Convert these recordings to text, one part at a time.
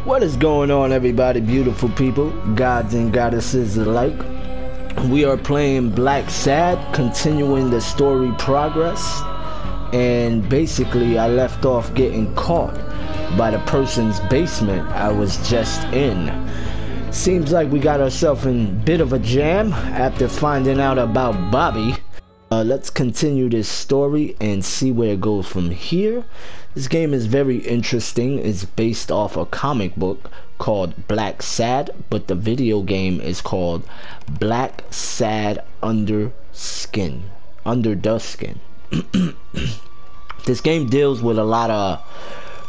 What is going on, everybody, beautiful people, gods and goddesses alike? We are playing Black Sad, continuing the story progress, and basically I left off getting caught by the person's basement I was just in. Seems like we got ourselves in a bit of a jam after finding out about Bobby. Let's continue this story and see where it goes from here. This game is very interesting. It's based off a comic book called Black Sad, but the video game is called Black Sad Under the Skin. This game deals with a lot of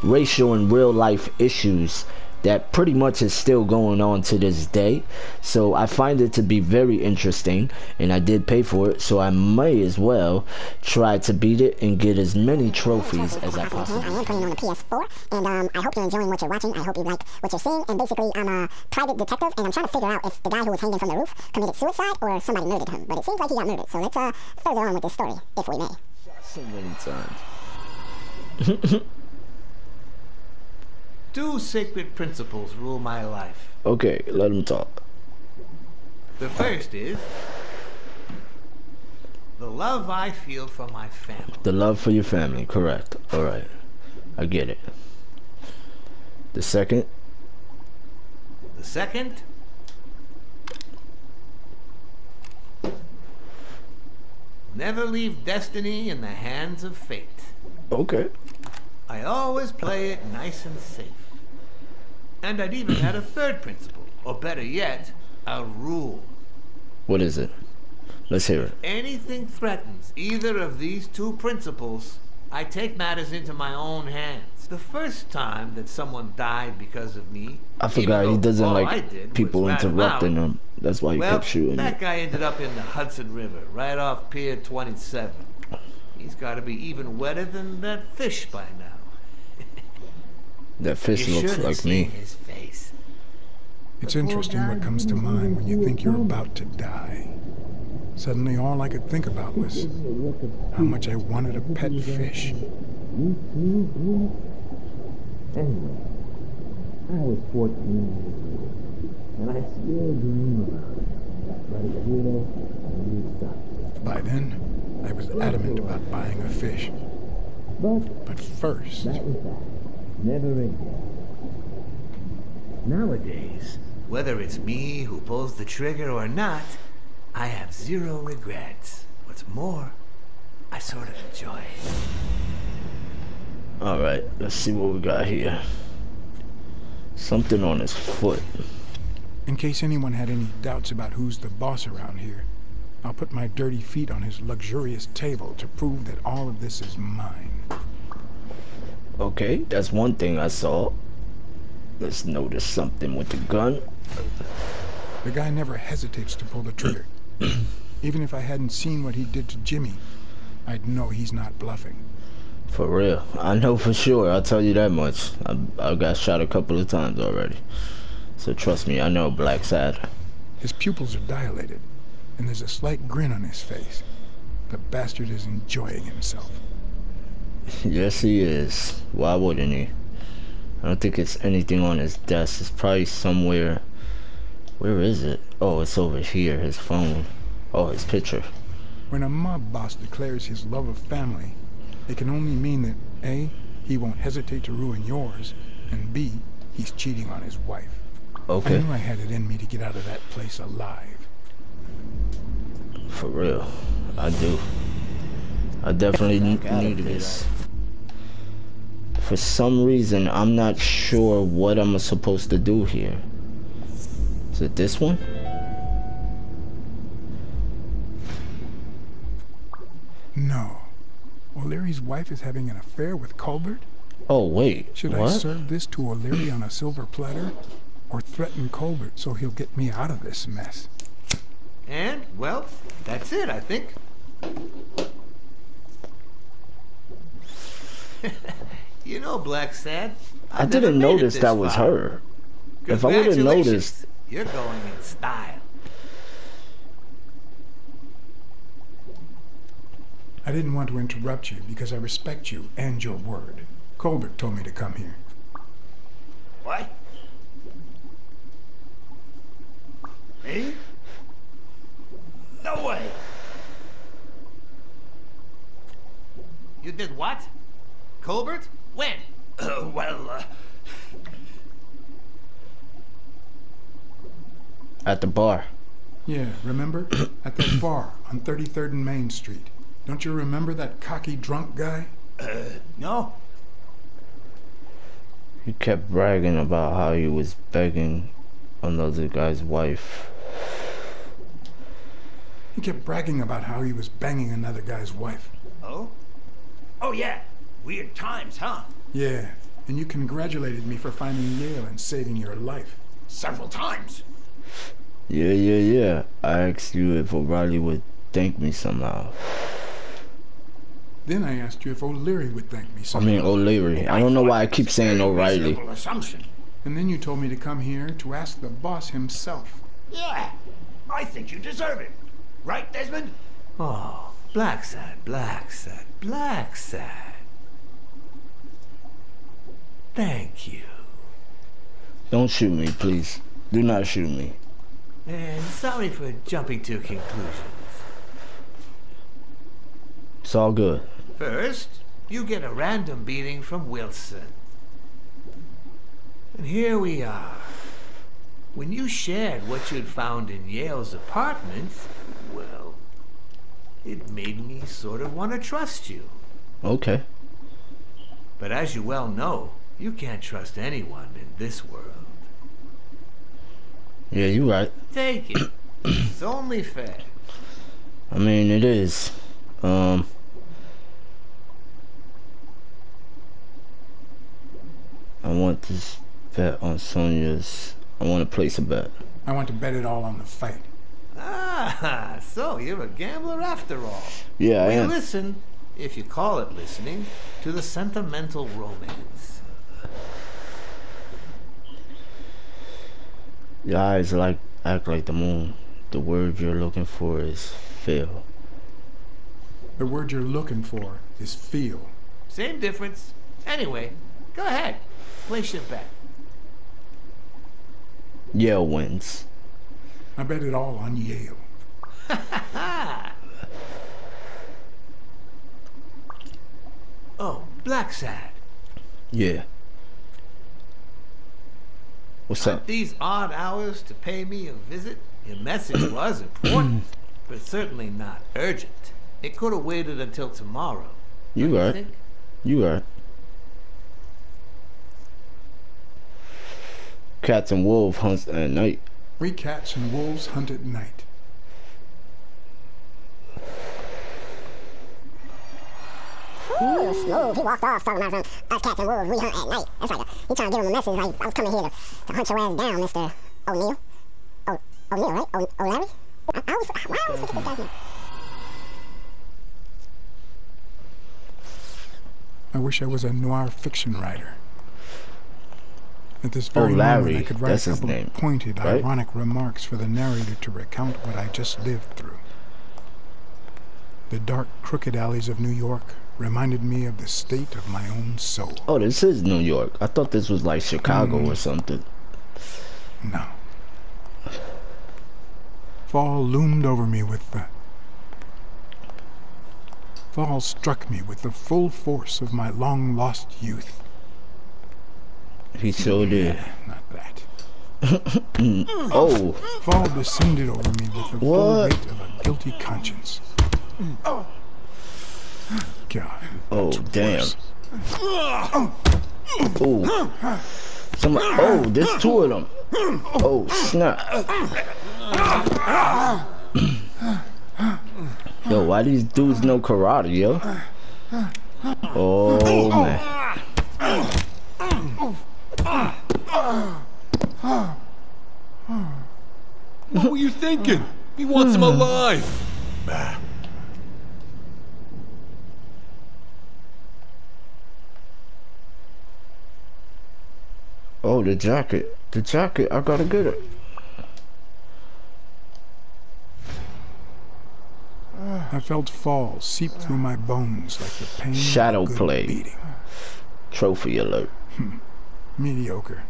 racial and real life issues that pretty much is still going on to this day, so I find it to be very interesting, and I did pay for it, so I may as well try to beat it and get as many trophies as I possibly can. I am playing on the PS4, and I hope you're enjoying what you're watching. I hope you like what you're seeing, and basically I'm a private detective, and I'm trying to figure out if the guy who was hanging from the roof committed suicide or somebody murdered him, but it seems like he got murdered, so let's further on with this story, if we may. So many times. 2 sacred principles rule my life. Okay, let him talk. The first is the love I feel for my family. The love for your family, correct. Alright, I get it. The second? The second, never leave destiny in the hands of fate. Okay. I always play it nice and safe. And I'd even add a third principle, or better yet, a rule. What is it? Let's hear it. Anything threatens either of these 2 principles, I take matters into my own hands. The first time that someone died because of me, I forgot he doesn't like people interrupting him. That's why he kept shooting. That guy ended up in the Hudson River, right off Pier 27. He's got to be even wetter than that fish by now. That fish looks like me. His face. It's interesting what comes to mind when you think you're about to die. Suddenly all I could think about was how much I wanted a pet fish. Anyway, I was 14 years old, and I still dream about it. But it's real and you stop. By then, I was adamant about buying a fish. But first... that was that. Never again. Nowadays, Whether it's me who pulls the trigger or not, I have 0 regrets. What's more, I sort of enjoy it. Alright, let's see what we got here. Something on his foot. in case anyone had any doubts about who's the boss around here, I'll put my dirty feet on his luxurious table to prove that all of this is mine. Okay, that's one thing I saw. Let's notice something with the gun. The guy never hesitates to pull the trigger. Even if I hadn't seen what he did to Jimmy, I'd know he's not bluffing. For real. I know for sure. I'll tell you that much. I got shot a couple of times already. So trust me, I know Black Sad. His pupils are dilated, and there's a slight grin on his face. The bastard is enjoying himself. Yes, he is. Why wouldn't he? I don't think it's anything on his desk. It's probably somewhere. Where is it? Oh, it's over here. His phone. Oh, his picture. When a mob boss declares his love of family, it can only mean that A, he won't hesitate to ruin yours, and B, he's cheating on his wife. Okay. I knew I had it in me to get out of that place alive. For real. I do. I definitely knew this. For some reason, I'm not sure what I'm supposed to do here. Is it this one? No. O'Leary's wife is having an affair with Colbert? Oh, wait. Should what? I serve this to O'Leary on a silver platter? Or threaten Colbert so he'll get me out of this mess? And, well, that's it, I think. You know, Black Sad, I didn't notice that was her. If I would have noticed... You're going in style. I didn't want to interrupt you because I respect you and your word. Colbert told me to come here. What? Colbert? When? At the bar. Yeah, remember? At that bar on 33rd and Main Street. Don't you remember that cocky drunk guy? No. He kept bragging about how he was begging another guy's wife. He kept bragging about how he was banging another guy's wife. Oh? Oh, yeah. Weird times, huh? Yeah, and you congratulated me for finding Yale and saving your life. Several times. Yeah. I asked you if O'Reilly would thank me somehow. Then I asked you if O'Leary would thank me somehow. I mean O'Leary. I don't know why I keep saying O'Reilly. Reasonable assumption. And then you told me to come here to ask the boss himself. Yeah. I think you deserve it. Right, Desmond? Oh, Blacksad. Thank you. Don't shoot me, please. Do not shoot me. And sorry for jumping to conclusions. It's all good. First, you get a random beating from Wilson. And here we are. When you shared what you'd found in Yale's apartment, well, it made me sort of want to trust you. Okay. But as you well know, you can't trust anyone in this world. Yeah, you right. Take it. It's only fair. I mean, it is. I want this bet on Sonya's. I want to place a bet. I want to bet it all on the fight. Ah, so you're a gambler after all. Yeah, I We am. listen, if you call it listening, to the sentimental romance. Your eyes act like the moon. The word you're looking for is feel. The word you're looking for is feel. Same difference. Anyway, go ahead. Place your bet. Yale wins. I bet it all on Yale. Oh, Blacksad. Yeah. What's Aren't up? these odd hours to pay me a visit? Your message was important, but certainly not urgent. It could have waited until tomorrow. You Don't right. think? You right. Cats and wolves hunt at night. We cats and wolves hunt at night. Ooh, smooth. He walked off talking about us cats and wolves, we hunt at night. That's like he trying to give him a message like, I was coming here to hunt your ass down, Mr. O'Neill. O'Neill, right? O'Larry? Why I always forget this guy's name? I wish I was a noir fiction writer. At this very O'Larry, moment, I could write that's a his couple name, of pointed, right? ironic remarks for the narrator to recount what I just lived through. The dark, crooked alleys of New York reminded me of the state of my own soul. Oh, this is New York. I thought this was like Chicago or something. No. Fall loomed over me with the... Fall struck me with the full force of my long-lost youth. He sure did. Not that. Oh, Fall descended over me with the full What? weight of a guilty conscience. God. oh, that's damn. worse. Oh, somebody. Oh, there's two of them. Oh, snap. Yo, why these dudes know karate, yo? Oh man. What were you thinking? He wants him alive. Oh, the jacket. The jacket. I gotta get it. I felt fall seep through my bones like the pain Shadow of a good play. beating. Trophy alert. Mediocre,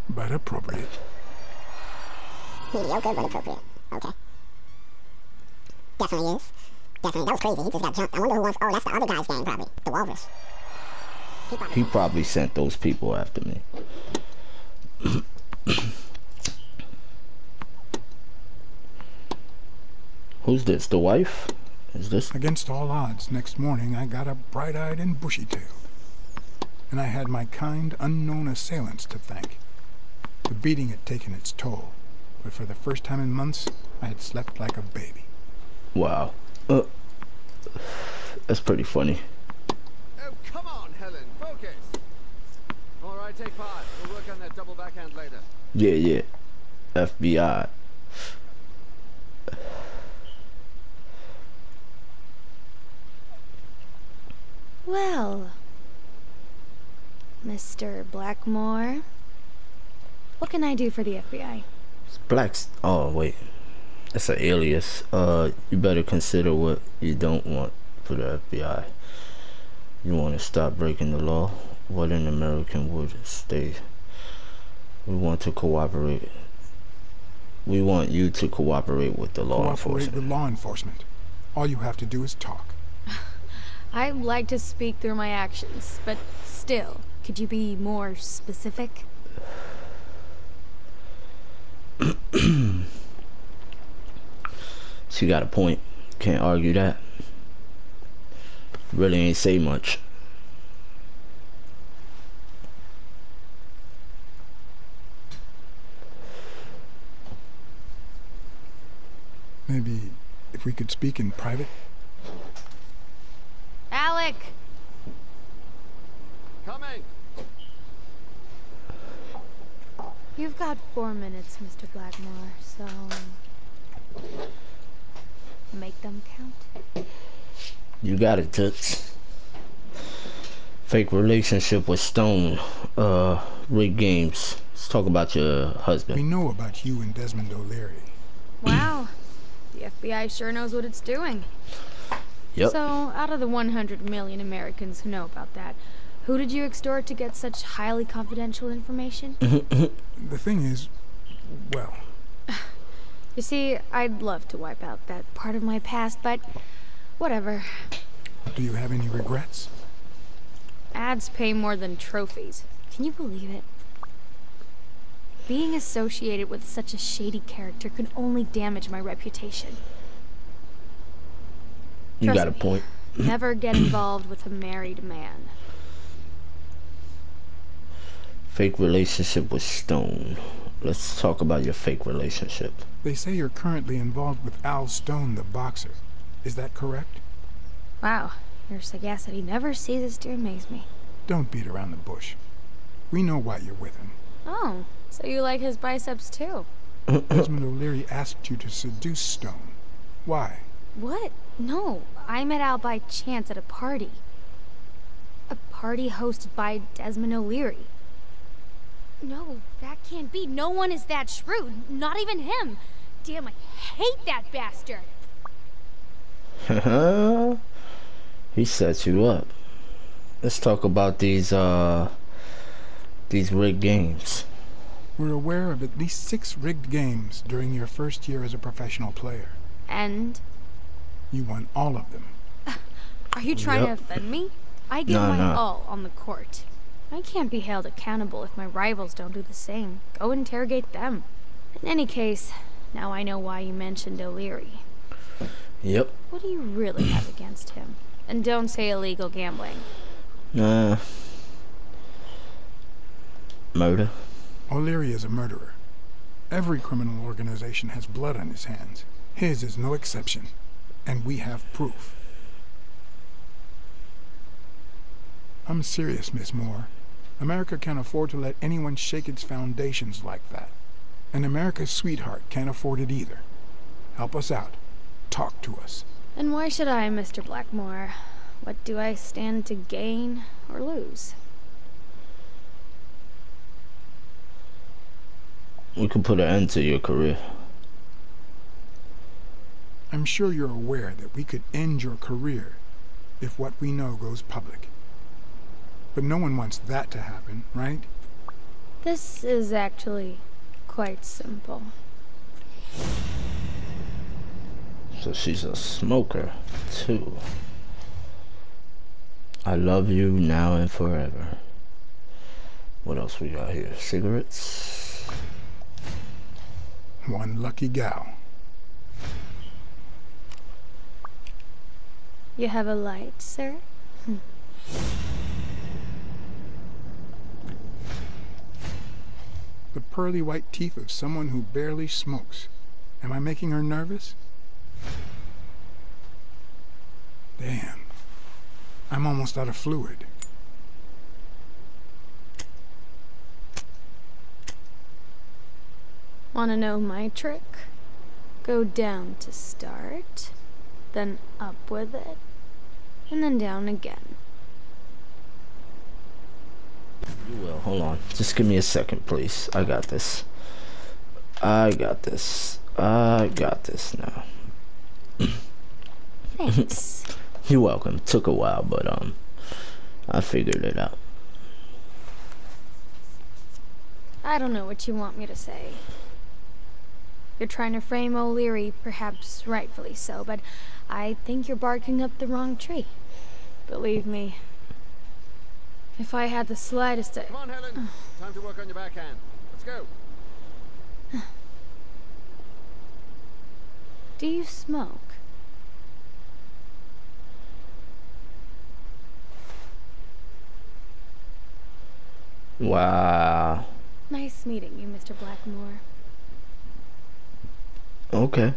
but appropriate. Mediocre, but appropriate. Okay. Definitely is. Definitely. That was crazy. He just got jumped. I wonder who wants... Oh, that's the other guy's gang, probably. The Walrus. He probably sent those people after me. Who's this? The wife? Is this? Against all odds, next morning I got up bright-eyed and bushy-tailed. And I had my kind, unknown assailants to thank. The beating had taken its toll, but for the first time in months, I had slept like a baby. Wow. That's pretty funny. Oh, come on, Helen, focus! All right, take 5. We'll work on that double backhand later. Yeah. FBI. Well, Mr. Blackmore, what can I do for the FBI? It's Blacks. Oh, wait. That's an alias. You better consider what you don't want for the FBI. You want to stop breaking the law? What an American would stay. We want to cooperate. We want you to cooperate with the law Cooperate enforcement. with law enforcement. All you have to do is talk. I like to speak through my actions, but still, could you be more specific? She got a point. Can't argue that. Really ain't say much. Maybe if we could speak in private? Alec! Coming! You've got 4 minutes, Mr. Blackmore, so make them count. You got it, Toots. Fake relationship with Stone. Rigged games. Let's talk about your We husband. know about you and Desmond O'Leary. Wow, the FBI sure knows what it's doing. Yep. So, out of the 100 million Americans who know about that, who did you extort to get such highly confidential information? The thing is, well, You see, I'd love to wipe out that part of my past, but whatever. do you have any regrets? Ads pay more than trophies. Can you believe it? Being associated with such a shady character could only damage my reputation. You Trust got a me, point. Never get involved with a married man. Fake relationship with Stone. Let's talk about your fake relationship. They say you're currently involved with Al Stone, the boxer. Is that correct? Wow, your sagacity never ceases to amaze me. Don't beat around the bush. We know why you're with him. Oh, so you like his biceps too? Desmond O'Leary asked you to seduce Stone. Why? What? No, I met Al by chance at a party. A party hosted by Desmond O'Leary. No, that can't be. No one is that shrewd. Not even him. Damn, I hate that bastard. He set you up. Let's talk about these rigged games. We're aware of at least 6 rigged games during your first year as a professional player. And? You won all of them. Are you trying Yep. to offend me? I give No, my no. all on the court. I can't be held accountable if my rivals don't do the same. Go interrogate them. In any case, now I know why you mentioned O'Leary. Yep. What do you really have against him? And don't say illegal gambling. Murder. O'Leary is a murderer. Every criminal organization has blood on his hands. His is no exception. And we have proof. I'm serious, Miss Moore. America can't afford to let anyone shake its foundations like that. And America's sweetheart can't afford it either. Help us out. Talk to us. And why should I, Mr. Blackmore? What do I stand to gain or lose? We could put an end to your career. I'm sure you're aware that we could end your career if what we know goes public. But no one wants that to happen, right? This is actually quite simple. So she's a smoker, too. I love you now and forever. What else we got here? Cigarettes. One lucky gal. You have a light, sir? The pearly white teeth of someone who barely smokes. Am I making her nervous? Damn. I'm almost out of fluid. Wanna know my trick? Go down to start, then up with it, and then down again. You will. Hold on. Just give me a second, please. I got this. I got this. I got this now. Thanks. You're welcome. Took a while, but I figured it out. I don't know what you want me to say. You're trying to frame O'Leary, perhaps rightfully so, but I think you're barking up the wrong tree. Believe me, if I had the slightest... Come on, Helen. Time to work on your backhand. Let's go. Do you smoke? Wow. Nice meeting you, Mr. Blackmore. Okay.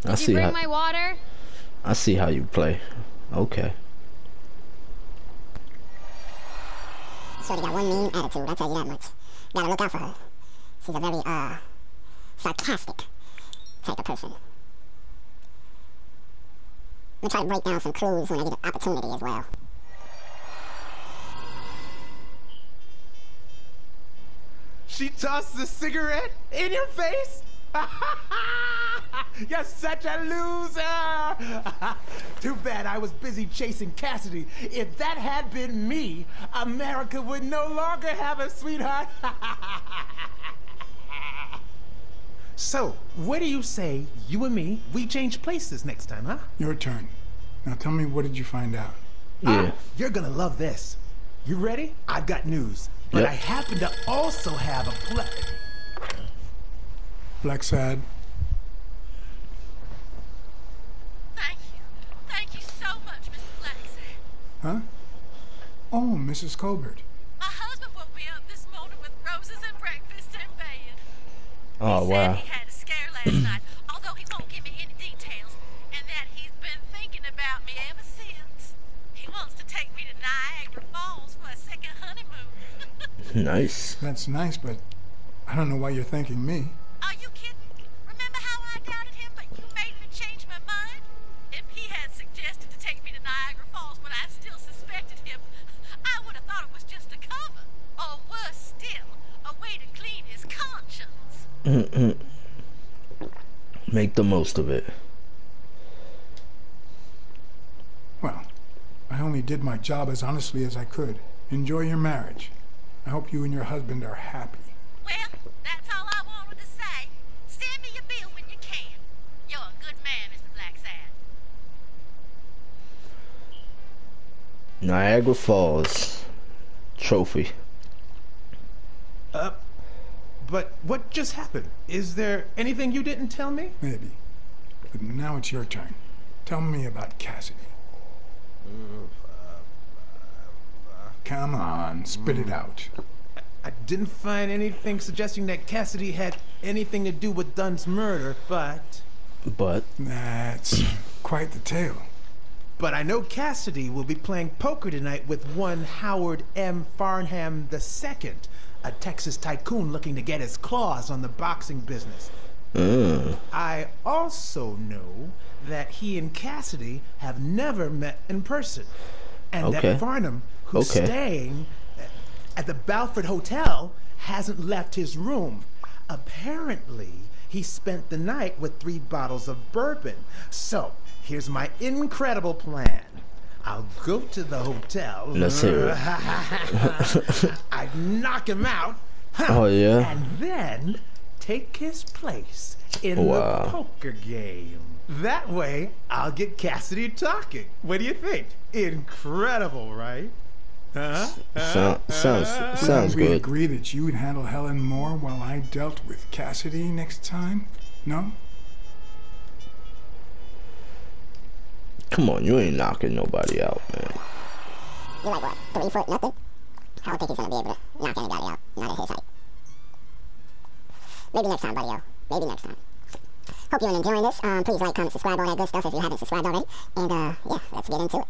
Did you bring my water? I see how you play. Okay. Shorty got one mean attitude, I'll tell you that much. Gotta look out for her. She's a very, sarcastic type of person. I'm gonna try to break down some clues when I get an opportunity as well. She tossed the cigarette in your face? You're such a loser! Too bad I was busy chasing Cassidy. If that had been me, America would no longer have a sweetheart. So, what do you say, you and me, we change places next time, huh? Your turn. Now tell me, what did you find out? Yeah. You're gonna love this. You ready? I've got news. But Yep. I happen to also have a Blacksad. Thank you. Thank you so much, Mr. Blacksad. Huh? Oh, Mrs. Colbert. My husband woke me up this morning with roses and breakfast in bed. Oh, He said wow. he had a scare last night, although he won't give me any details, and that he's been thinking about me ever since. He wants to take me to Niagara Falls for a second honeymoon. Nice. That's nice, but I don't know why you're thanking me. Are you kidding? Remember how I doubted him, but you made me change my mind? If he had suggested to take me to Niagara Falls when I still suspected him, I would have thought it was just a cover. Or worse still, a way to clean his conscience. Make the most of it. Well, I only did my job as honestly as I could. Enjoy your marriage. I hope you and your husband are happy. Well, that's all I wanted to say. Send me your bill when you can. You're a good man, Mr. Blacksad. Niagara Falls. Trophy. But what just happened? Is there anything you didn't tell me? Maybe. But now it's your turn. Tell me about Cassidy. Come on, spit it out. I didn't find anything suggesting that Cassidy had anything to do with Dunn's murder, but That's quite the tale. But I know Cassidy will be playing poker tonight with one Howard M. Farnham II, a Texas tycoon looking to get his claws on the boxing business. I also know that he and Cassidy have never met in person, and that Farnham, who's staying at the Balford Hotel, hasn't left his room. Apparently, he spent the night with 3 bottles of bourbon. So, here's my incredible plan. I'll go to the hotel. Let's hear it. I'd knock him out. Oh, yeah? And then take his place in the poker game. That way, I'll get Cassidy talking. What do you think? Incredible, right? Huh? Sounds we good. agree that you would handle Helen Moore while I dealt with Cassidy next time? No? Come on, you ain't knocking nobody out, man. You're like, what, 3 foot nothing? I don't think he's gonna be able to knock anybody out. Not at his height. Maybe next time, buddy-o. Maybe next time. Hope you're enjoying this. Please like, comment, subscribe, all that good stuff if you haven't subscribed already. And, yeah, let's get into it.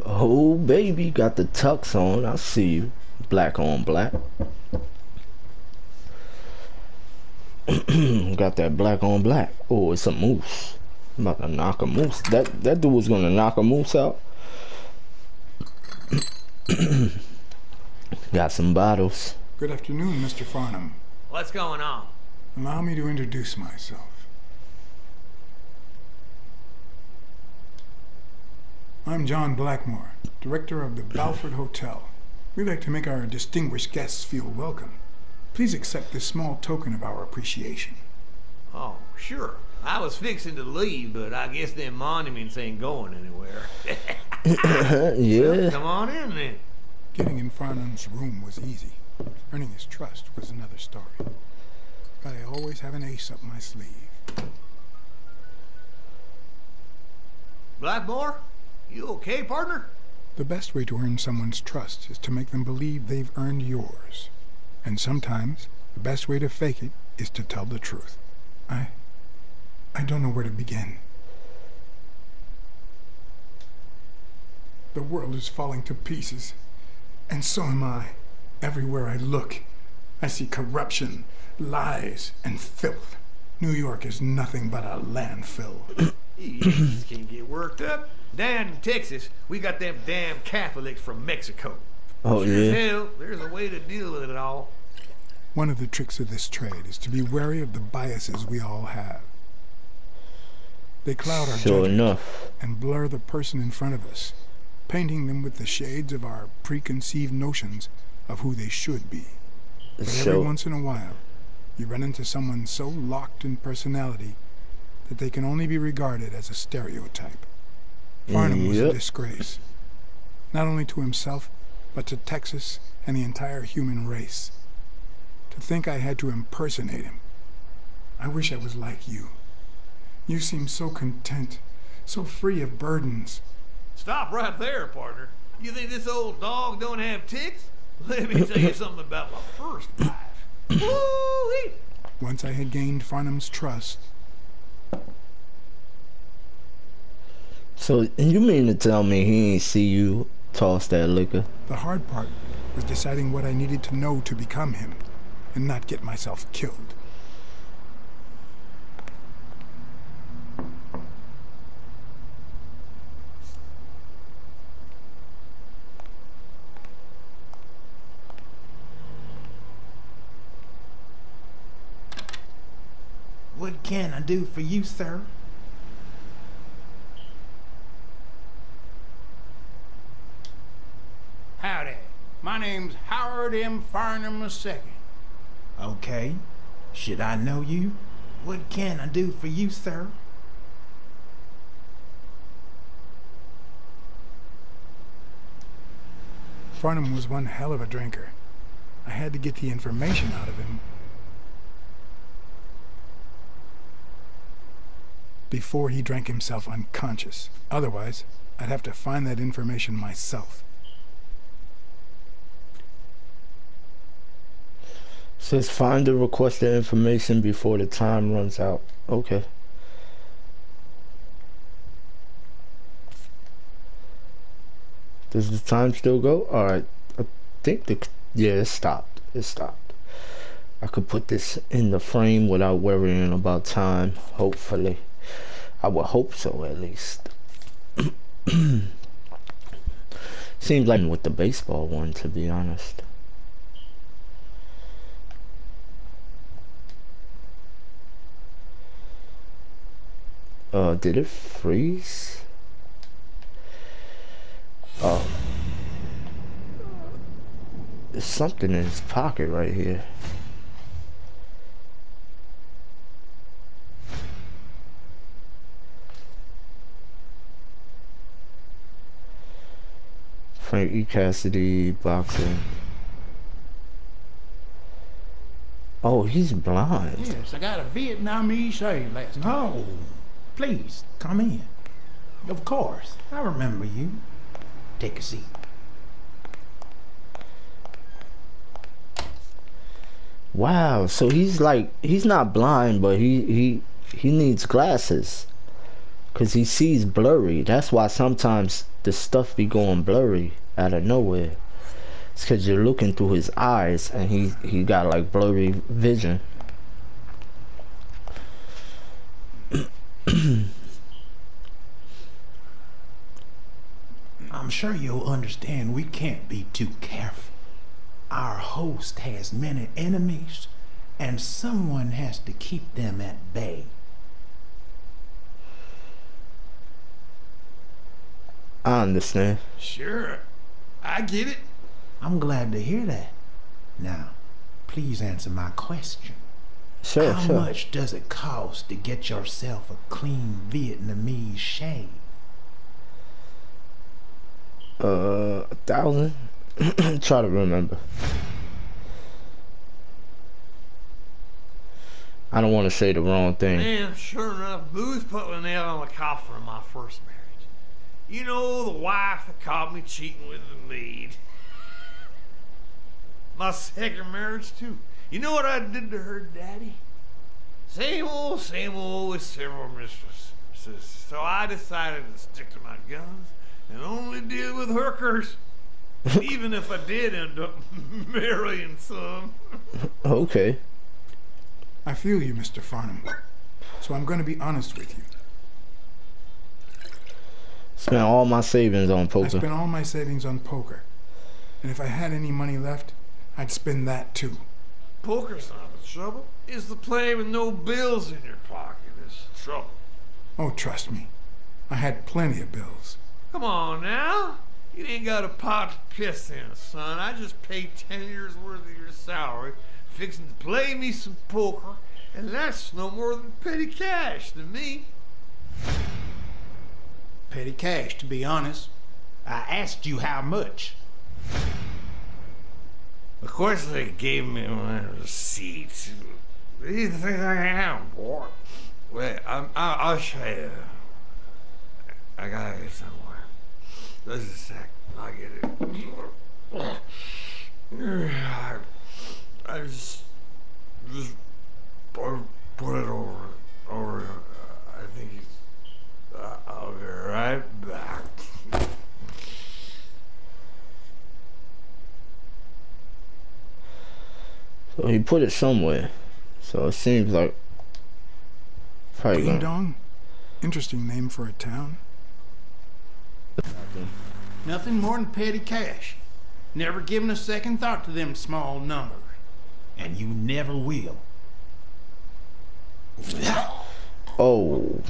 Oh baby, got the tux on. I see you. Black on black. Got that black on black. Oh, it's a moose. I'm about to knock a moose. That dude was gonna knock a moose out. Got some bottles. Good afternoon, Mr. Farnham. What's going on? Allow me to introduce myself. I'm John Blackmore, director of the Balford Hotel. We'd like to make our distinguished guests feel welcome. Please accept this small token of our appreciation. Oh, sure. I was fixing to leave, but I guess them monuments ain't going anywhere. Yeah. Well, come on in then. Getting in Farnham's room was easy. Earning his trust was another story. But I always have an ace up my sleeve. Blackmore? You okay, partner? The best way to earn someone's trust is to make them believe they've earned yours. And sometimes, the best way to fake it is to tell the truth. I don't know where to begin. The world is falling to pieces, and so am I. Everywhere I look, I see corruption, lies, and filth. New York is nothing but a landfill. You just can't get worked up. Down in Texas, we got them damn Catholics from Mexico. Oh, sure yeah. as hell, there's a way to deal with it all. One of the tricks of this trade is to be wary of the biases we all have. They cloud our judgment and blur the person in front of us, painting them with the shades of our preconceived notions of who they should be. But every once in a while, you run into someone so locked in personality that they can only be regarded as a stereotype. Farnham was a disgrace, not only to himself, but to Texas and the entire human race. To think I had to impersonate him. I wish I was like you. You seem so content, so free of burdens. Stop right there, partner. You think this old dog don't have ticks? Let me tell you something about my first wife. Woo-wee! Once I had gained Farnham's trust. So, you mean to tell me he ain't see you toss that liquor? The hard part was deciding what I needed to know to become him, and not get myself killed. What can I do for you, sir? Howdy. My name's Howard M. Farnham II. Okay. Should I know you? What can I do for you, sir? Farnham was one hell of a drinker. I had to get the information out of him before he drank himself unconscious. Otherwise, I'd have to find that information myself. Says find the requested information before the time runs out. Okay. Does the time still go? Alright. I think yeah, it stopped. It stopped. I could put this in the frame without worrying about time, hopefully. I would hope so, at least. Seems like with the baseball one, to be honest. Did it freeze? Oh. There's something in his pocket right here. Frank E. Cassidy, boxing. Oh, he's blind. Yes, I got a Vietnamese shave last night. Oh, please, come in. Of course, I remember you. Take a seat. Wow, so he's like, he's not blind, but he needs glasses. Cause he sees blurry. That's why sometimes the stuff be going blurry out of nowhere. It's cause you're looking through his eyes and he got like blurry vision. I'm sure you'll understand we can't be too careful. Our host has many enemies, and someone has to keep them at bay. I understand. Sure, I get it. I'm glad to hear that. Now, please answer my question. Sure, How sure. much does it cost to get yourself a clean Vietnamese shave? 1,000? Try to remember. I don't want to say the wrong thing. Man, sure enough, Booth put the nail on the coffin of my first marriage. You know, the wife that caught me cheating with the maid. My second marriage, too. You know what I did to her daddy? Same old with several mistresses. So I decided to stick to my guns and only deal with hookers. Even if I did end up marrying some. Okay. I feel you, Mr. Farnham. So I'm going to be honest with you. Spent all my savings on I poker. spent all my savings on poker. And if I had any money left, I'd spend that too. Poker's not the trouble. It's the play with no bills in your pocket that's the trouble. Oh, trust me. I had plenty of bills. Come on now. You ain't got a pot to piss in, son. I just paid 10 years worth of your salary, fixing to play me some poker, and that's no more than petty cash to me. Petty cash, to be honest. I asked you how much. Of course they gave me my receipt. What do you think I am, boy? Wait, I'll show you. I gotta get somewhere. Just a sec. I'll get it. I just put it over. I think I'll be right back. So he put it somewhere. So it seems like probably Ding gonna... Dong? Interesting name for a town. Nothing more than petty cash. Never given a second thought to them small numbers. And you never will. Oh.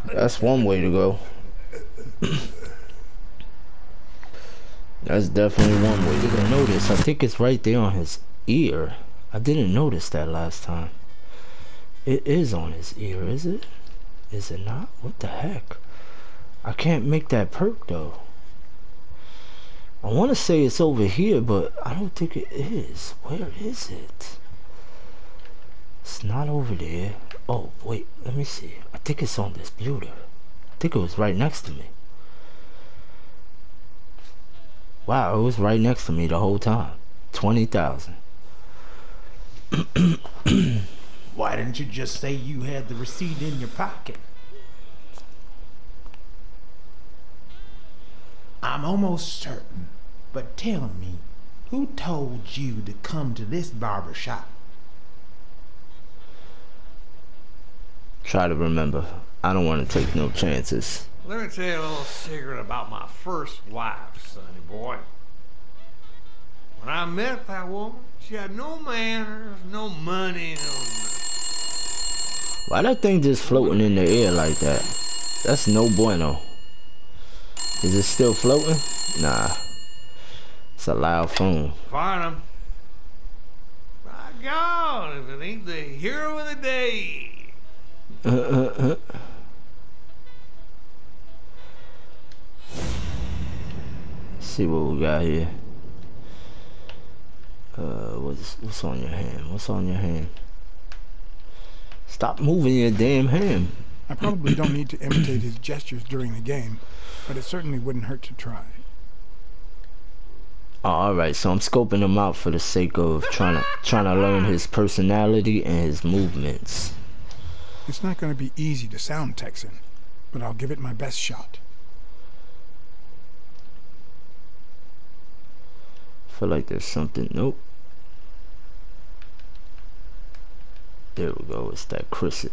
That's one way to go. That's definitely one way to go. Notice, I think it's right there on his ear. I didn't notice that last time. It is on his ear, is it? Is it not? What the heck? I can't make that perk though. I want to say it's over here, but I don't think it is. Where is it? It's not over there. Oh, wait, let me see. I think it's on this pewter. I think it was right next to me. Wow, it was right next to me the whole time. 20,000. Why didn't you just say you had the receipt in your pocket? I'm almost certain. But tell me, who told you to come to this barber shop? Try to remember. I don't want to take no chances. Let me tell you a little secret about my first wife, sonny boy. When I met that woman, she had no manners, no money, no nothing. Why that thing just floating in the air like that? That's no bueno. Is it still floating? Nah. It's a loud phone. Farnham. My God, if it ain't the hero of the day. See what we got here. What's on your hand? What's on your hand? Stop moving your damn hand. I probably don't need to imitate his gestures during the game, but it certainly wouldn't hurt to try. Alright, so I'm scoping him out for the sake of trying to learn his personality and his movements. It's not going to be easy to sound Texan, but I'll give it my best shot. I feel like there's something. Nope. There we go. It's that Crisset.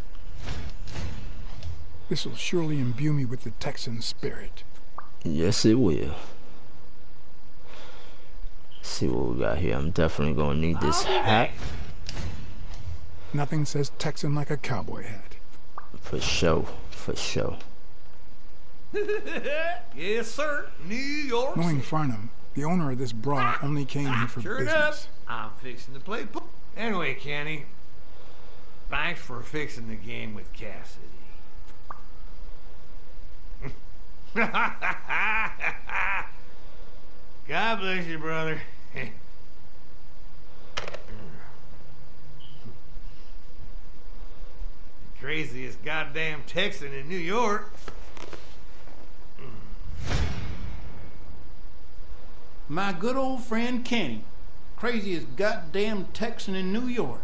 This'll surely imbue me with the Texan spirit. Yes, it will. Let's see what we got here. I'm definitely gonna need this hat. Nothing says Texan like a cowboy hat. For sure. For sure. Yes, sir. New York. Knowing Farnham, the owner of this brawl only came here for sure business. Enough. I'm fixing to play pool. Anyway, Kenny, thanks for fixing the game with Cassidy. God bless you, brother. Craziest goddamn Texan in New York. My good old friend Kenny. Craziest goddamn Texan in New York.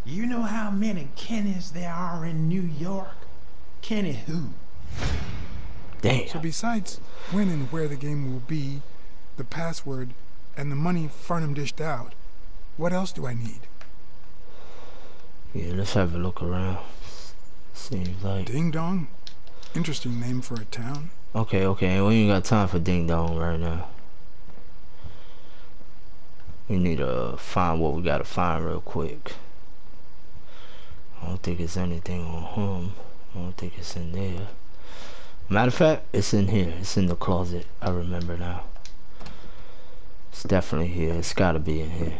You know how many Kennys there are in New York? Kenny who? Damn. So besides when and where the game will be, the password, and the money Farnham dished out, what else do I need? Yeah, let's have a look around. Seems like... Ding Dong? Interesting name for a town. Okay, we ain't got time for Ding Dong right now. We need to find what we gotta find real quick. I don't think it's anything on him. I don't think it's in there. Matter of fact, it's in here. It's in the closet. I remember now. It's definitely here. It's gotta be in here.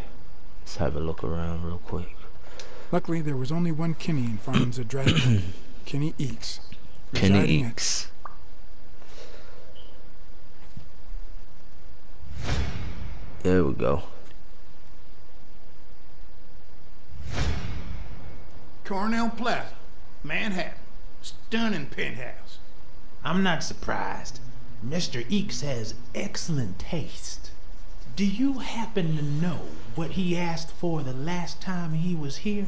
Let's have a look around real quick. Luckily, there was only one Kinney in Farnham's address. Kenny Eeks. Kenny Eeks. There we go. Cornell Plaza, Manhattan. Stunning penthouse. I'm not surprised. Mr. Eeks has excellent taste. Do you happen to know what he asked for the last time he was here?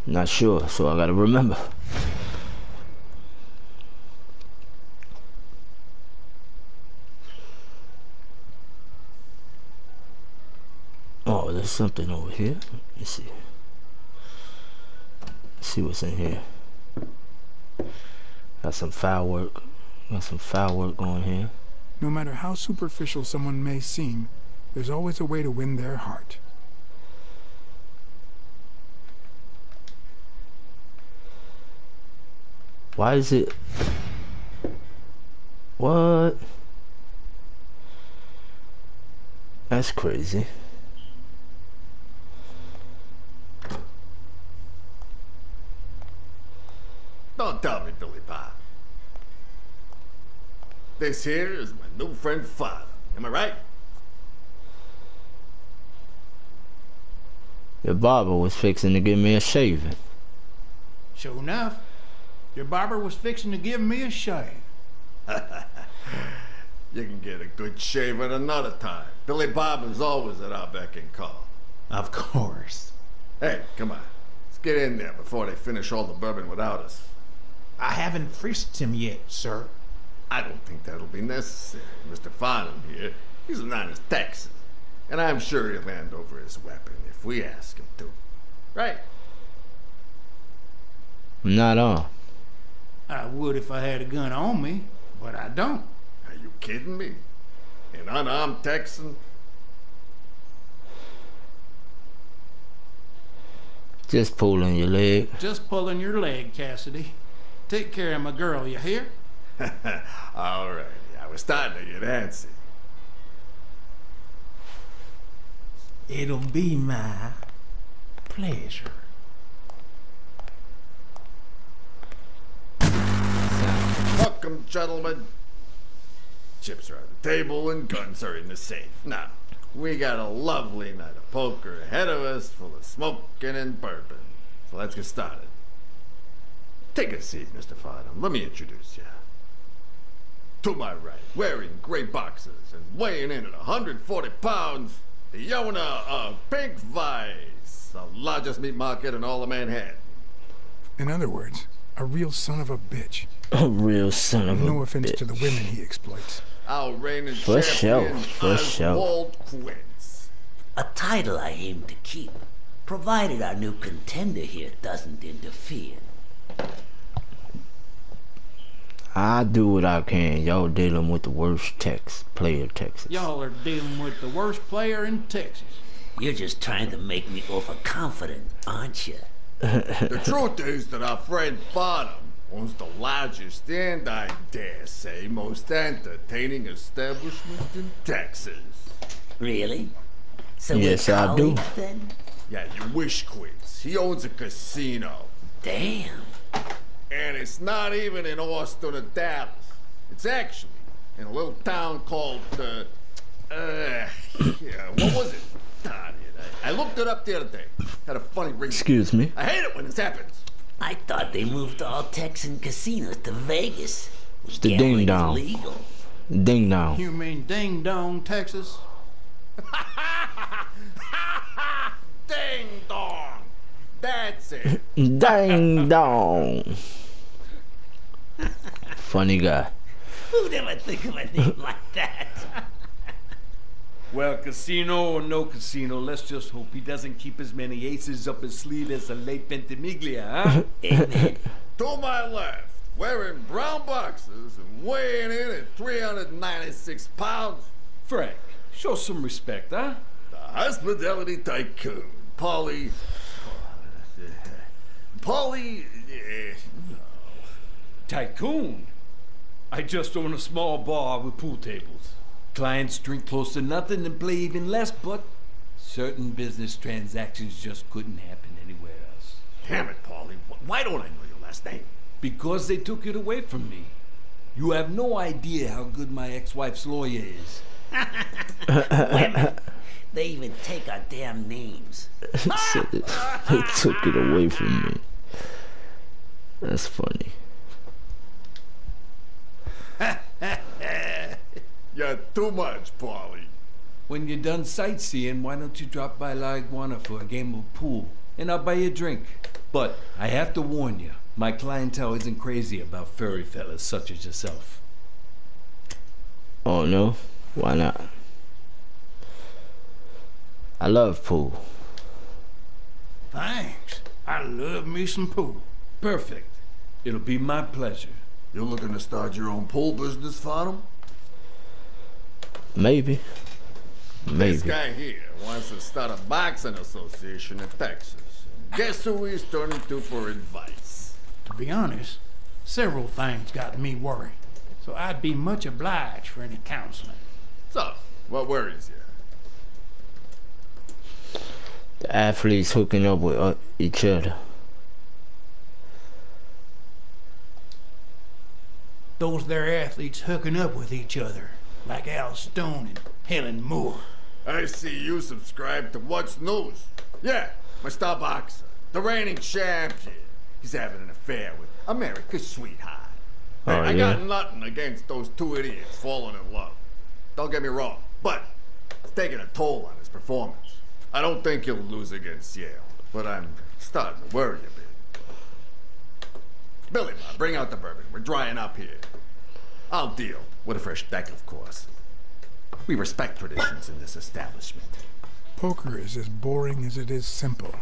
Not sure, so I gotta remember. Oh, there's something over here. Let's see. Let's see what's in here. Got some foul work. Got some foul work going here. No matter how superficial someone may seem, there's always a way to win their heart. Why is it... What? That's crazy. Don't tell me, Billy Bob. This here is my new friend Father. Am I right? Your barber was fixing to give me a shaving. Sure enough, your barber was fixing to give me a shave. You can get a good shave at another time. Billy Bob is always at our beck and call. Of course. Hey, come on. Let's get in there before they finish all the bourbon without us. I haven't frisked him yet, sir. I don't think that'll be necessary. Mr. Farnham here, he's an honest Texan. And I'm sure he'll hand over his weapon if we ask him to. Right? Not on. I would if I had a gun on me, but I don't. Are you kidding me? An unarmed Texan? Just pulling your leg. Just pulling your leg, Cassidy. Take care of my girl, you hear? All right. I was starting to get antsy. It'll be my pleasure. Welcome, gentlemen. Chips are on the table and guns are in the safe. Now, we got a lovely night of poker ahead of us, full of smoking and bourbon. So let's get started. Take a seat, Mr. Farnham. Let me introduce you. To my right, wearing gray boxers and weighing in at 140 pounds, the owner of Pink Vice, the largest meat market in all of Manhattan. In other words, a real son of a bitch. A real son of a bitch. No offense to the women he exploits. Our reigning For champion, sure. Oswald Quince. A title I aim to keep, provided our new contender here doesn't interfere. I do what I can. Y'all dealing with the worst player Texas. Y'all are dealing with the worst player in Texas. You're just trying to make me overconfident, aren't you? The truth is that our friend Farnham owns the largest and, I dare say, most entertaining establishment in Texas. Really? So yes, I do. Then? Yeah, you wish, Quince. He owns a casino. Damn. And it's not even in Austin or Dallas. It's actually in a little town called, what was it? Darn it. I looked it up the other day. Had a funny ring. Excuse me. I hate it when this happens. I thought they moved all Texan casinos to Vegas. It's the Ding Dong. Legal. Ding Dong. You mean Ding Dong, Texas? Ding Dong. That's it. Ding Dong. Funny guy. Who'd ever think of a name like that? Well, casino or no casino, let's just hope he doesn't keep as many aces up his sleeve as the late Ventimiglia, huh? Amen. To my left, wearing brown boxers and weighing in at 396 pounds. Frank, show some respect, huh? The hospitality tycoon, Paulie. Tycoon? I just own a small bar with pool tables. Clients drink close to nothing and play even less, but certain business transactions just couldn't happen anywhere else. Damn it, Paulie. Why don't I know your last name? Because they took it away from me. You have no idea how good my ex-wife's lawyer is. Women, they even take our damn names. They took it away from me. That's funny. You're too much, Paulie. When you're done sightseeing, why don't you drop by La Iguana for a game of pool, and I'll buy you a drink. But I have to warn you, my clientele isn't crazy about furry fellas such as yourself. Oh no? Why not? I love pool. Thanks. I love me some pool. Perfect. It'll be my pleasure. You're looking to start your own pool business, Farnham? Maybe. This guy here wants to start a boxing association in Texas. Guess who he's turning to for advice? To be honest, several things got me worried. So I'd be much obliged for any counseling. So, what worries you? The athletes hooking up with each other. Those there athletes hooking up with each other, like Al Stone and Helen Moore. I see you subscribe to What's News. Yeah, my star boxer, the reigning champion. He's having an affair with America's sweetheart. Oh, I got nothing against those two idiots falling in love. Don't get me wrong, but it's taking a toll on his performance. I don't think he'll lose against Yale, but I'm starting to worry a bit. Billy, bring out the bourbon. We're drying up here. I'll deal with a fresh deck, of course. We respect traditions in this establishment. Poker is as boring as it is simple.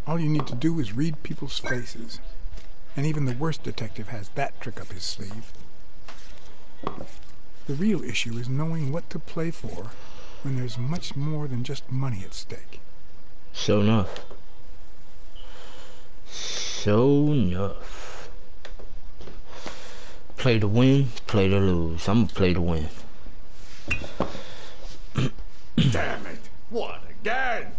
All you need to do is read people's faces. And even the worst detective has that trick up his sleeve. The real issue is knowing what to play for when there's much more than just money at stake. Sure enough. Sure enough. Play to win, play to lose. I'm gonna play to win. Damn it! What, again?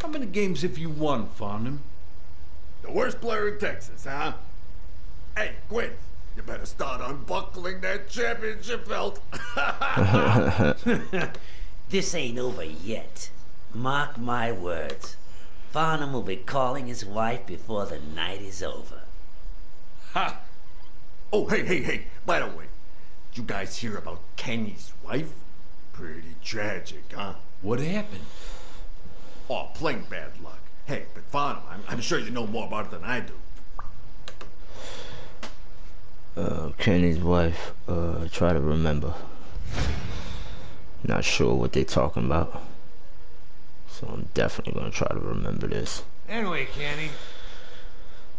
How many games have you won, Farnham? The worst player in Texas, huh? Hey, Quinn, you better start unbuckling that championship belt. This ain't over yet. Mark my words. Farnham will be calling his wife before the night is over. Ha! Oh, hey, by the way, did you guys hear about Kenny's wife? Pretty tragic, huh? What happened? Oh, plain bad luck. Hey, but Farnham, I'm sure you know more about it than I do. Kenny's wife, try to remember. Not sure what they're talking about. So I'm definitely gonna try to remember this. Anyway, Kenny,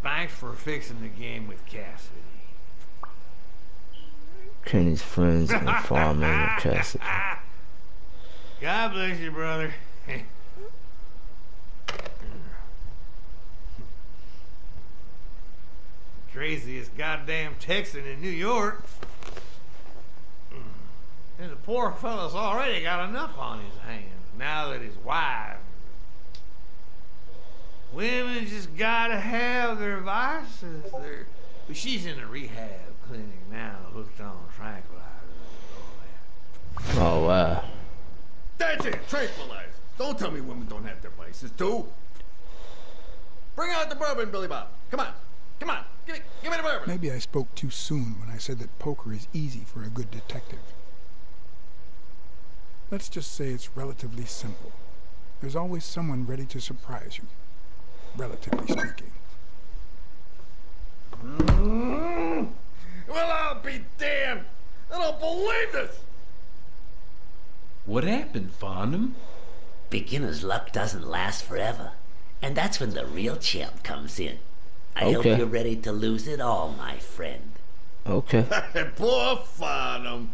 thanks for fixing the game with Cassidy. Kenny's friends and farming and Cassidy. God bless you, brother. Craziest goddamn Texan in New York. And the poor fella's already got enough on his hands now that his wife. Women just gotta have their vices. But she's in a rehab clinic now, hooked on tranquilizers and all that. Oh, wow. That's it, tranquilizers. Don't tell me women don't have their vices, too. Bring out the bourbon, Billy Bob. Come on. Give me the bourbon. Maybe I spoke too soon when I said that poker is easy for a good detective. Let's just say it's relatively simple. There's always someone ready to surprise you, relatively speaking. Well, I'll be damned. I don't believe this. What happened, Farnham? Beginner's luck doesn't last forever, and that's when the real champ comes in. I hope you're ready to lose it all, my friend. Okay. Poor Farnham.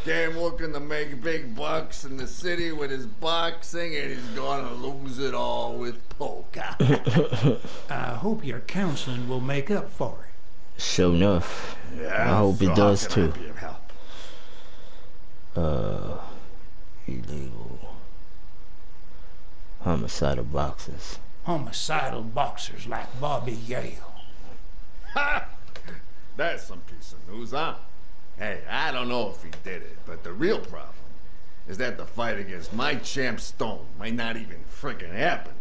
Came looking to make big bucks in the city with his boxing, and he's gonna lose it all with poker. I hope your counseling will make up for it. Sure enough. Yeah, I hope it does too. Be of help? Illegal. Homicidal boxers. Homicidal boxers like Bobby Yale. Ha! That's some piece of news, huh? Hey, I don't know if he did it, but the real problem is that the fight against my champ Stone might not even frickin' happen.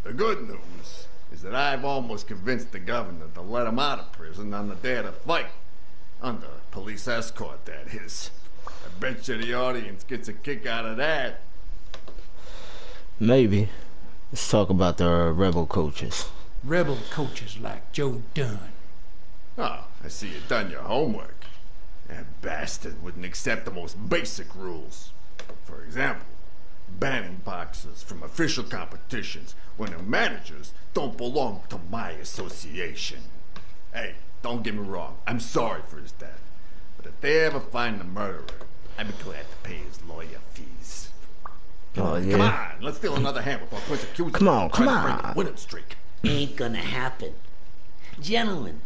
The good news is that I've almost convinced the governor to let him out of prison on the day of the fight. Under police escort, that is. I bet you the audience gets a kick out of that. Maybe. Let's talk about the rebel coaches. Rebel coaches like Joe Dunn. Oh, I see you done your homework. That bastard wouldn't accept the most basic rules. For example, banning boxers from official competitions when their managers don't belong to my association. Hey, don't get me wrong, I'm sorry for his death. But if they ever find the murderer, I'd be glad to pay his lawyer fees. Oh, yeah. Come on, let's steal another hand before Quince accuses Come on, us of come trying to break on. the winning streak. Ain't gonna happen. Gentlemen,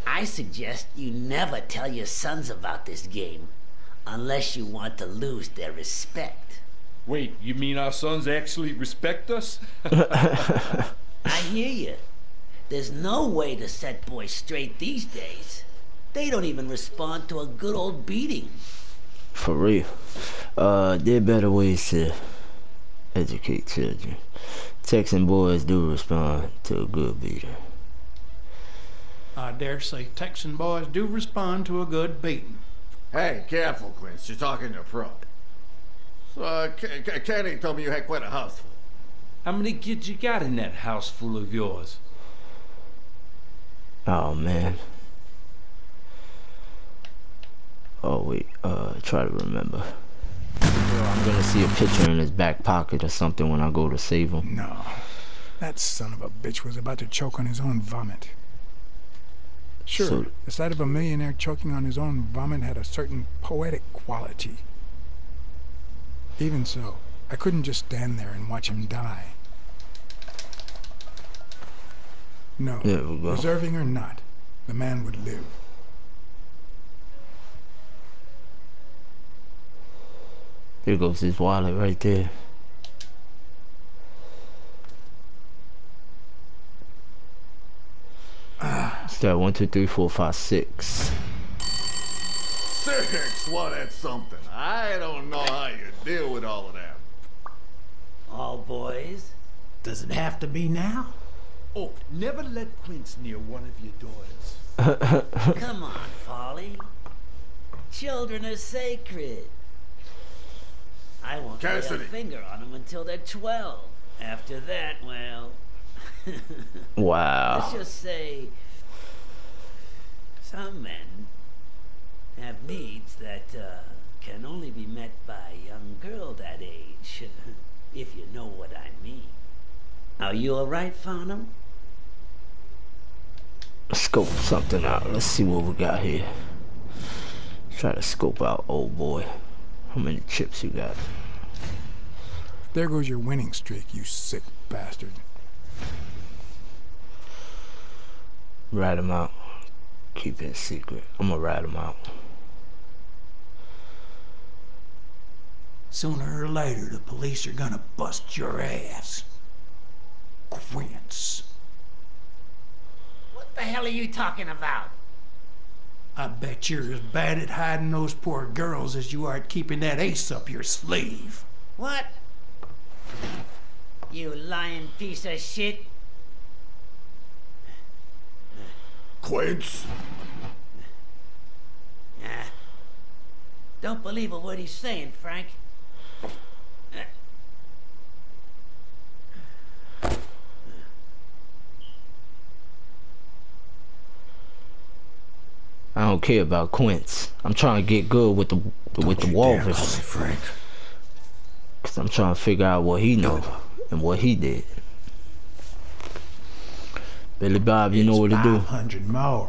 I suggest you never tell your sons about this game, unless you want to lose their respect. Wait, you mean our sons actually respect us? I hear you. There's no way to set boys straight these days. They don't even respond to a good old beating. For real. There are better ways to educate children. Texan boys do respond to a good beating. I dare say Texan boys do respond to a good beating. Hey, careful, Quince. You're talking to a pro. So, Kenny told me you had quite a house full. How many kids you got in that house full of yours? Oh, man. Oh wait, try to remember. I'm gonna see a picture in his back pocket or something when I go to save him. No. That son of a bitch was about to choke on his own vomit. Sure, so, the sight of a millionaire choking on his own vomit had a certain poetic quality. Even so, I couldn't just stand there and watch him die. No, deserving or not, the man would live. There goes his wallet right there. Start 1, 2, 3, 4, 5, 6. 6? Well, that's something. I don't know how you deal with all of that. All boys? Does it have to be now? Oh, never let Quince near one of your daughters. Come on, Folly. Children are sacred. I won't lay a finger on them until they're 12. After that, well... Wow. Let's just say... some men have needs that can only be met by a young girl that age, if you know what I mean. Are you alright, Farnham? Scope something out. Let's see what we got here. Try to scope out old boy. How many chips you got? There goes your winning streak, you sick bastard. Rat him out. Keep it secret. I'm gonna rat him out. Sooner or later, the police are gonna bust your ass. Quince. What the hell are you talking about? I bet you're as bad at hiding those poor girls as you are at keeping that ace up your sleeve. What? You lying piece of shit. Quince. Don't believe a word he's saying, Frank. I don't care about Quince. I'm trying to get good with the Walrus. Frank. Cause I'm trying to figure out what he knows and what he did. Billy Bob, you know what to do. 500 more.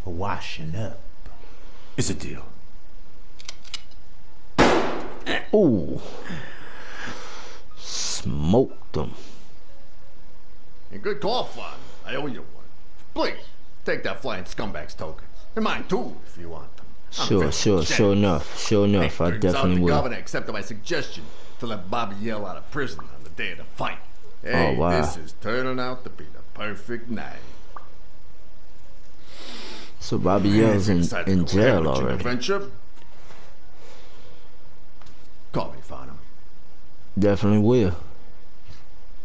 For washing up. It's a deal. Ooh. Smoked them. And good call, Fun. I owe you one. Please, take that flying scumbag's tokens. And mine too, if you want them. Sure enough. I definitely will. The governor accepted my suggestion to let Bobby Yell out of prison on the day of the fight. Hey, oh, wow. This is turning out to be the perfect night. So Bobby Yell's in jail already. Adventure? Call me, Farnham. Definitely will.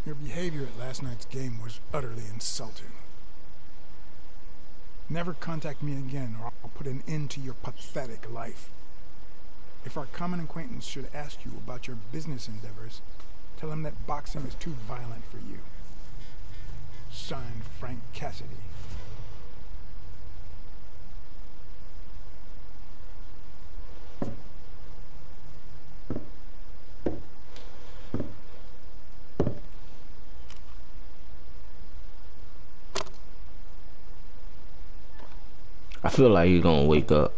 Your behavior at last night's game was utterly insulting. Never contact me again, or I'll put an end to your pathetic life. If our common acquaintance should ask you about your business endeavors, tell him that boxing is too violent for you. Signed, Frank Cassidy. I feel like he's gonna wake up.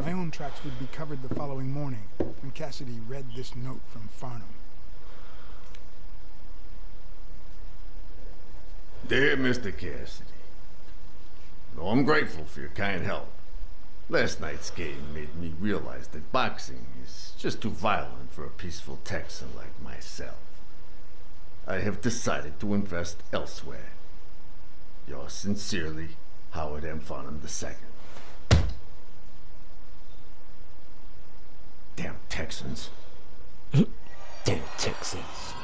My own tracks would be covered the following morning when Cassidy read this note from Farnham. Dear Mr. Cassidy, though I'm grateful for your kind help, last night's game made me realize that boxing is just too violent for a peaceful Texan like myself. I have decided to invest elsewhere. Yours sincerely, Howard M. Farnham II. Damn Texans. Damn Texans.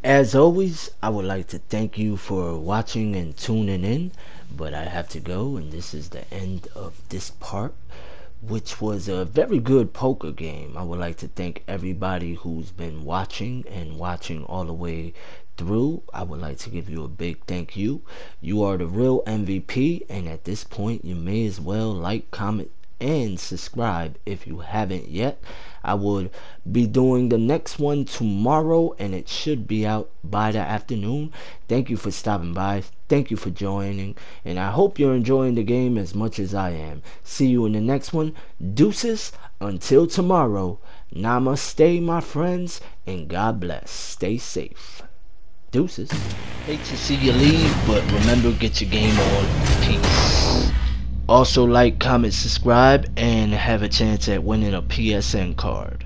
As always, I would like to thank you for watching and tuning in, but I have to go, and this is the end of this part, which was a very good poker game. I would like to thank everybody who's been watching and watching all the way through, I would like to give you a big thank you. You are the real MVP, and at this point you may as well like, comment, and subscribe if you haven't yet. I would be doing the next one tomorrow, and it should be out by the afternoon. Thank you for stopping by. Thank you for joining, and I hope you're enjoying the game as much as I am. See you in the next one. Deuces until tomorrow. Namaste, my friends, and God bless. Stay safe. Deuces. Hate to see you leave, but remember, get your game on. Peace. Also like, comment, subscribe, and have a chance at winning a PSN card.